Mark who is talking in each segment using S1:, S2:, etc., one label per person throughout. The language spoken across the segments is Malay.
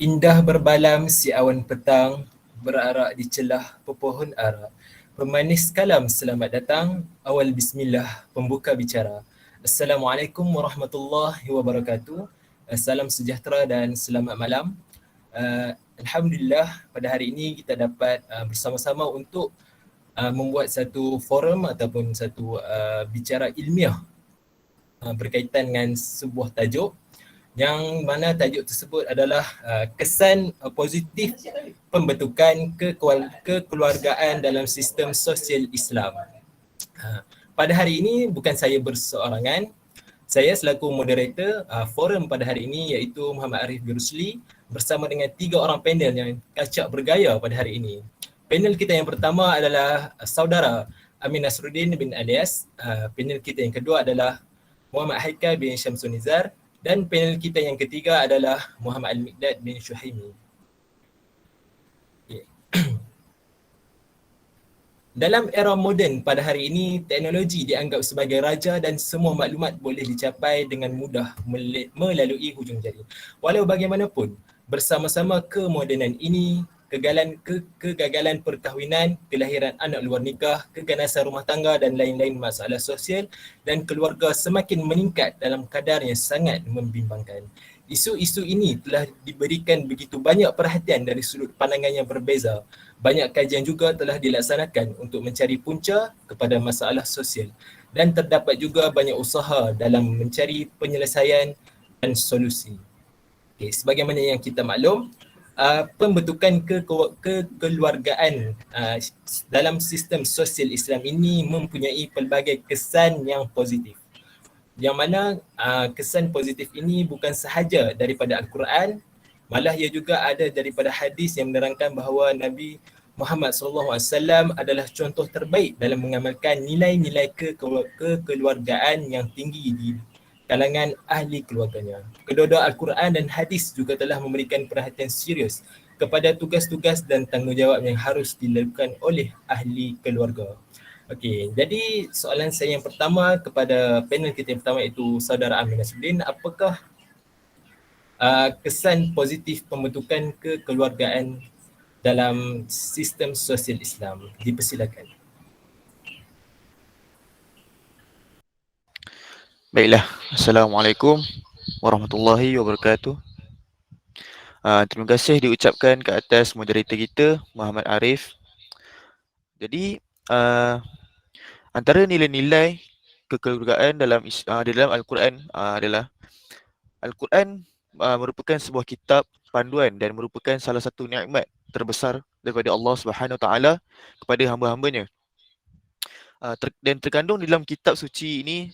S1: Indah berbalam si awan petang, berarak di celah pepohon ara. Pemanis kalam selamat datang, awal bismillah, pembuka bicara. Assalamualaikum warahmatullahi wabarakatuh. Salam sejahtera dan selamat malam. Alhamdulillah pada hari ini kita dapat bersama-sama untuk membuat satu forum ataupun satu bicara ilmiah berkaitan dengan sebuah tajuk yang mana tajuk tersebut adalah kesan positif pembentukan kekeluargaan dalam sistem sosial Islam. Pada hari ini bukan saya berseorangan, saya selaku moderator forum pada hari ini iaitu Muhammad Arif Birusli bersama dengan 3 orang panel yang kacak bergaya pada hari ini. Panel kita yang pertama adalah saudara Amin Nasruddin bin Alias. Panel kita yang kedua adalah Muhammad Haikal bin Syamsul Nizar. Dan panel kita yang ketiga adalah Muhammad Al-Miqdad bin Syuhaimi. Okay. Dalam era moden pada hari ini, teknologi dianggap sebagai raja dan semua maklumat boleh dicapai dengan mudah melalui hujung jari. Walau bagaimanapun, bersama-sama kemodenan ini, kegagalan perkahwinan, kelahiran anak luar nikah, keganasan rumah tangga dan lain-lain masalah sosial dan keluarga semakin meningkat dalam kadar yang sangat membimbangkan. Isu-isu ini telah diberikan begitu banyak perhatian dari sudut pandangan yang berbeza. Banyak kajian juga telah dilaksanakan untuk mencari punca kepada masalah sosial dan terdapat juga banyak usaha dalam mencari penyelesaian dan solusi. Okay, sebagaimana yang kita maklum, pembentukan kekeluargaan dalam sistem sosial Islam ini mempunyai pelbagai kesan yang positif. Yang mana kesan positif ini bukan sahaja daripada Al-Quran, malah ia juga ada daripada hadis yang menerangkan bahawa Nabi Muhammad SAW adalah contoh terbaik dalam mengamalkan nilai-nilai kekeluargaan yang tinggi di kalangan ahli keluarganya. Kedua-dua Al-Quran dan hadis juga telah memberikan perhatian serius kepada tugas-tugas dan tanggungjawab yang harus dilakukan oleh ahli keluarga. Okey, jadi soalan saya yang pertama kepada panel kita yang pertama iaitu saudara Amin Nasruddin, apakah kesan positif pembentukan kekeluargaan dalam sistem sosial Islam? Dipersilakan.
S2: Baiklah, Assalamualaikum warahmatullahi wabarakatuh. Terima kasih diucapkan ke atas moderator kita, Muhammad Arif. Jadi, antara nilai-nilai kekeluargaan dalam Al-Quran adalah Al-Quran merupakan sebuah kitab panduan dan merupakan salah satu nikmat terbesar daripada Allah Subhanahu Taala kepada hamba-hambanya. Dan terkandung di dalam kitab suci ini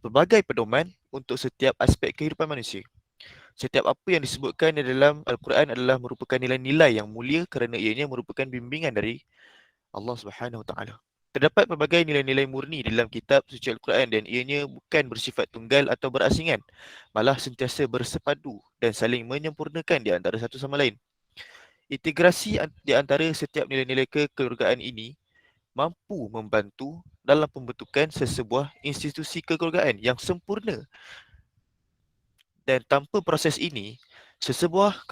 S2: pelbagai pedoman untuk setiap aspek kehidupan manusia. Setiap apa yang disebutkan di dalam Al-Quran adalah merupakan nilai-nilai yang mulia kerana ianya merupakan bimbingan dari Allah Subhanahu Wa Taala. Terdapat pelbagai nilai-nilai murni di dalam kitab suci Al-Quran dan ianya bukan bersifat tunggal atau berasingan, malah sentiasa bersepadu dan saling menyempurnakan di antara satu sama lain. Integrasi di antara setiap nilai-nilai kekeluargaan ini mampu membantu dalam pembentukan sesebuah institusi kekeluargaan yang sempurna. Dan tanpa proses ini, sesebuah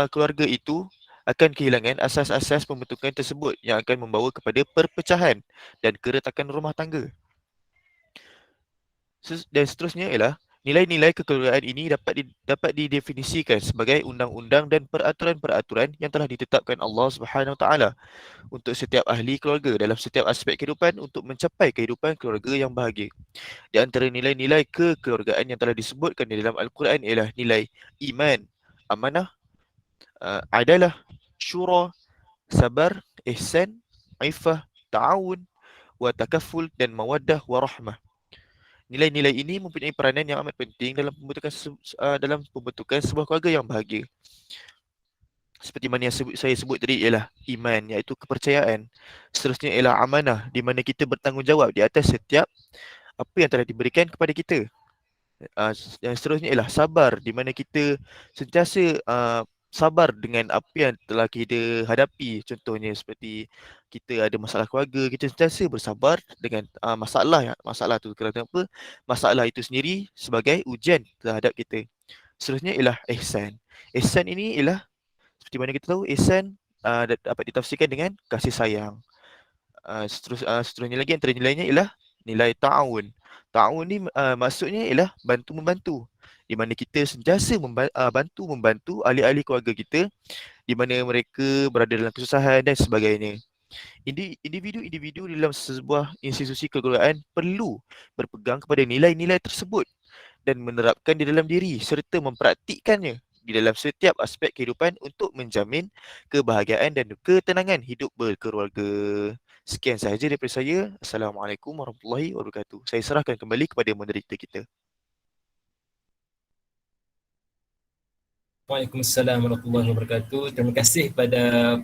S2: keluarga itu akan kehilangan asas-asas pembentukan tersebut yang akan membawa kepada perpecahan dan keretakan rumah tangga. Dan seterusnya ialah nilai-nilai kekeluargaan ini dapat didefinisikan sebagai undang-undang dan peraturan-peraturan yang telah ditetapkan Allah Subhanahu Taala untuk setiap ahli keluarga dalam setiap aspek kehidupan untuk mencapai kehidupan keluarga yang bahagia. Di antara nilai-nilai kekeluargaan yang telah disebutkan di dalam Al-Quran ialah nilai iman, amanah, adalah, syura, sabar, ihsan, ifah, ta'awun, wa takaful dan mawaddah wa rahmah. Nilai-nilai ini mempunyai peranan yang amat penting dalam pembentukan sebuah keluarga yang bahagia. Seperti mana yang saya sebut tadi ialah iman, iaitu kepercayaan. Seterusnya ialah amanah, di mana kita bertanggungjawab di atas setiap apa yang telah diberikan kepada kita. Yang seterusnya ialah sabar, di mana kita sentiasa sabar dengan apa yang telah kita hadapi. Contohnya seperti kita ada masalah keluarga, kita sentiasa bersabar dengan masalah tu. Kerana apa? Masalah itu sendiri sebagai ujian terhadap kita. Seterusnya ialah ihsan. Ihsan ini ialah Seperti mana kita tahu, ihsan dapat ditafsirkan dengan kasih sayang. Seterusnya lagi antara nilainya ialah nilai ta'awun. Ta'awun ni maksudnya ialah bantu-membantu. Di mana kita sentiasa bantu-membantu ahli-ahli keluarga kita di mana mereka berada dalam kesusahan dan sebagainya. Individu-individu dalam sebuah institusi kekeluargaan perlu berpegang kepada nilai-nilai tersebut dan menerapkan di dalam diri serta mempraktikkannya di dalam setiap aspek kehidupan untuk menjamin kebahagiaan dan ketenangan hidup berkeluarga. Sekian sahaja daripada saya. Assalamualaikum warahmatullahi wabarakatuh. Saya serahkan kembali kepada moderator kita.
S1: Waalaikumsalam warahmatullahi wabarakatuh. Terima kasih pada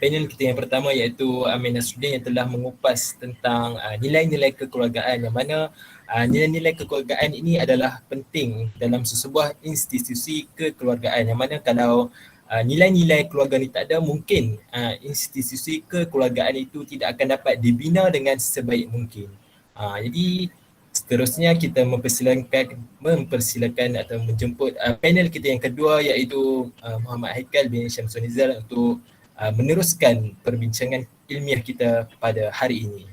S1: panel kita yang pertama iaitu Amin Nasruddin yang telah mengupas tentang nilai-nilai kekeluargaan, yang mana nilai-nilai kekeluargaan ini adalah penting dalam sesebuah institusi kekeluargaan, yang mana kalau nilai-nilai keluarga ni tak ada, mungkin institusi kekeluargaan itu tidak akan dapat dibina dengan sebaik mungkin. Jadi seterusnya kita mempersilakan atau menjemput panel kita yang kedua iaitu Muhammad Haikal bin Syamsul Nizal untuk meneruskan perbincangan ilmiah kita pada hari ini.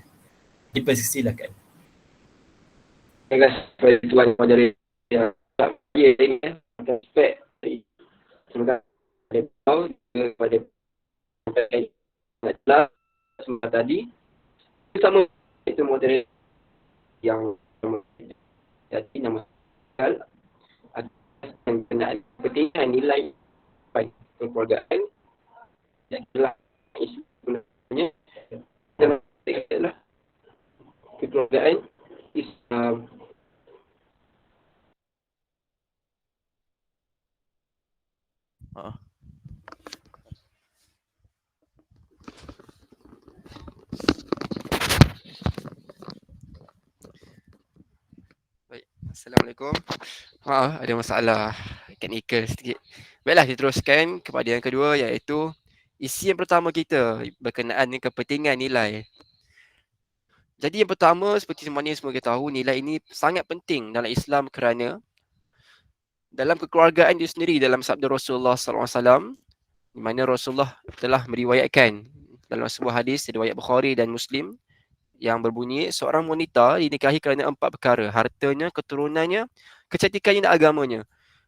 S1: Dipersilakan.
S3: Terima kasih kepada Tuan Moderator yang tak bagi ini aspek terima kasih kepada semua tadi sama itu moderator yang jadi nama hal atas pengenaan kepentingan nilai kekeluargaan dan adalah sebenarnya adalah kekeluargaan Islam.
S4: Assalamualaikum. Maaf, ada masalah teknikal sedikit. Baiklah, kita teruskan kepada yang kedua iaitu isi yang pertama kita berkenaan dengan kepentingan nilai. Jadi yang pertama, seperti mana semua kita tahu, nilai ini sangat penting dalam Islam kerana dalam kekeluargaan itu sendiri, dalam sabda Rasulullah SAW, di mana Rasulullah telah meriwayatkan dalam sebuah hadis riwayat Bukhari dan Muslim yang berbunyi, seorang wanita dinikahi kerana 4 perkara: hartanya, keturunannya, kecantikannya dan agamanya.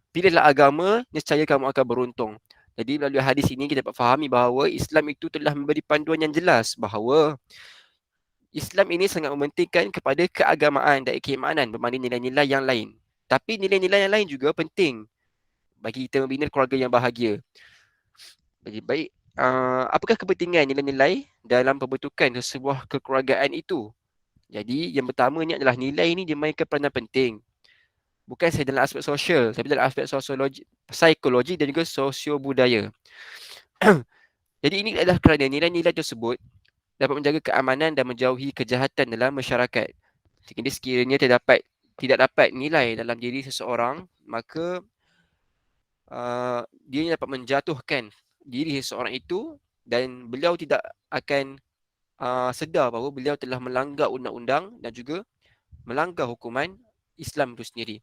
S4: Pilihlah agama, nescaya kamu akan beruntung. Jadi melalui hadis ini kita dapat fahami bahawa Islam itu telah memberi panduan yang jelas bahawa Islam ini sangat mementingkan kepada keagamaan dan keimanan berbanding nilai-nilai yang lain. Tapi nilai-nilai yang lain juga penting bagi kita membina keluarga yang bahagia. Baik, apakah kepentingan nilai-nilai dalam pembentukan sebuah kekeluargaan itu? Jadi yang pertama ni adalah nilai ini dimainkan peranan penting. Bukan sahaja dalam aspek sosial, tapi dalam aspek sosiologi, psikologi dan juga sosio-budaya. Jadi ini adalah kerana nilai-nilai tersebut dapat menjaga keamanan dan menjauhi kejahatan dalam masyarakat. Jadi sekiranya tidak dapat nilai dalam diri seseorang, maka dia dapat menjatuhkan diri seseorang itu dan beliau tidak akan sedar bahawa beliau telah melanggar undang-undang dan juga melanggar hukuman Islam itu sendiri.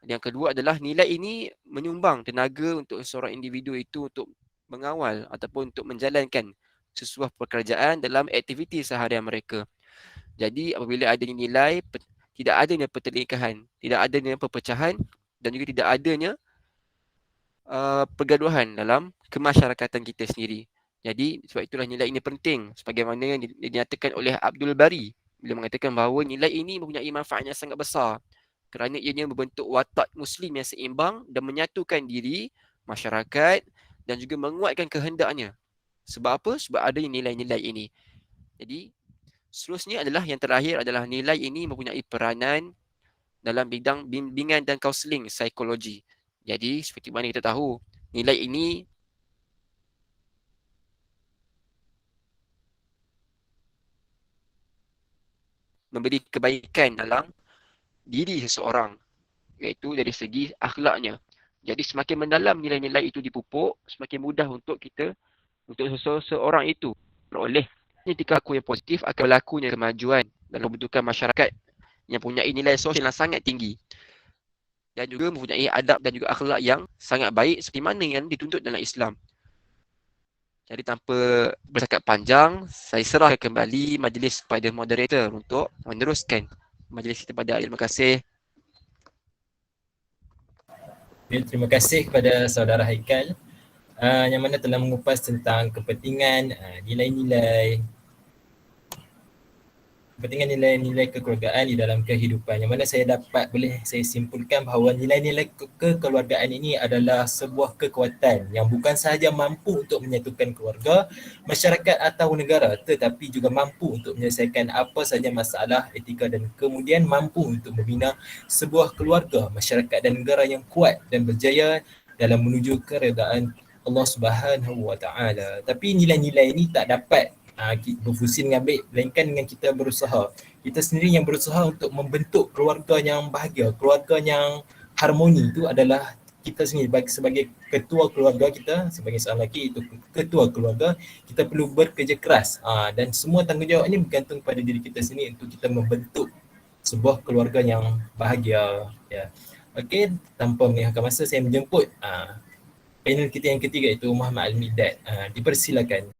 S4: Yang kedua adalah nilai ini menyumbang tenaga untuk seorang individu itu untuk mengawal ataupun untuk menjalankan sesuatu pekerjaan dalam aktiviti seharian mereka. Jadi apabila adanya nilai, tidak adanya pertelingkahan, tidak adanya perpecahan dan juga tidak adanya pergaduhan dalam kemasyarakatan kita sendiri. Jadi sebab itulah nilai ini penting sebagaimana yang dinyatakan oleh Abdul Bari bila mengatakan bahawa nilai ini mempunyai manfaat yang sangat besar kerana ianya membentuk watak Muslim yang seimbang dan menyatukan diri masyarakat dan juga menguatkan kehendaknya. Sebab apa? Sebab ada nilai-nilai ini. Jadi seterusnya adalah yang terakhir adalah nilai ini mempunyai peranan dalam bidang bimbingan dan kaunseling psikologi. Jadi seperti mana kita tahu, nilai ini memberi kebaikan dalam diri seseorang, iaitu dari segi akhlaknya. Jadi semakin mendalam nilai-nilai itu dipupuk, semakin mudah untuk kita, untuk seseorang itu beroleh tingkah laku yang positif akan berlakunya kemajuan dalam pembentukan masyarakat yang mempunyai nilai sosial yang sangat tinggi dan juga mempunyai adab dan juga akhlak yang sangat baik seperti mana yang dituntut dalam Islam. Jadi tanpa bercakap panjang, saya serahkan kembali majlis kepada moderator untuk meneruskan majlis kita pada hari. Terima kasih.
S1: Terima kasih kepada saudara Haikal yang mana telah mengupas tentang kepentingan nilai-nilai nilai-nilai kekeluargaan di dalam kehidupan, yang mana boleh saya simpulkan bahawa nilai-nilai kekeluargaan ini adalah sebuah kekuatan yang bukan sahaja mampu untuk menyatukan keluarga, masyarakat atau negara, tetapi juga mampu untuk menyelesaikan apa sahaja masalah etika dan kemudian mampu untuk membina sebuah keluarga, masyarakat dan negara yang kuat dan berjaya dalam menuju keredaan Allah Subhanahu Wa Taala. Tapi nilai-nilai ini tak dapat berfungsi dengan baik, melainkan dengan kita berusaha. Kita sendiri yang berusaha untuk membentuk keluarga yang bahagia, keluarga yang harmoni. Itu adalah kita sendiri sebagai ketua keluarga kita, sebagai seorang lelaki itu ketua keluarga, kita perlu bekerja keras dan semua tanggungjawab ini bergantung pada diri kita sendiri untuk kita membentuk sebuah keluarga yang bahagia. Ya. Okey, tanpa meninggalkan masa, saya menjemput panel kita yang ketiga, iaitu Muhammad Al-Miqdad. Dipersilakan.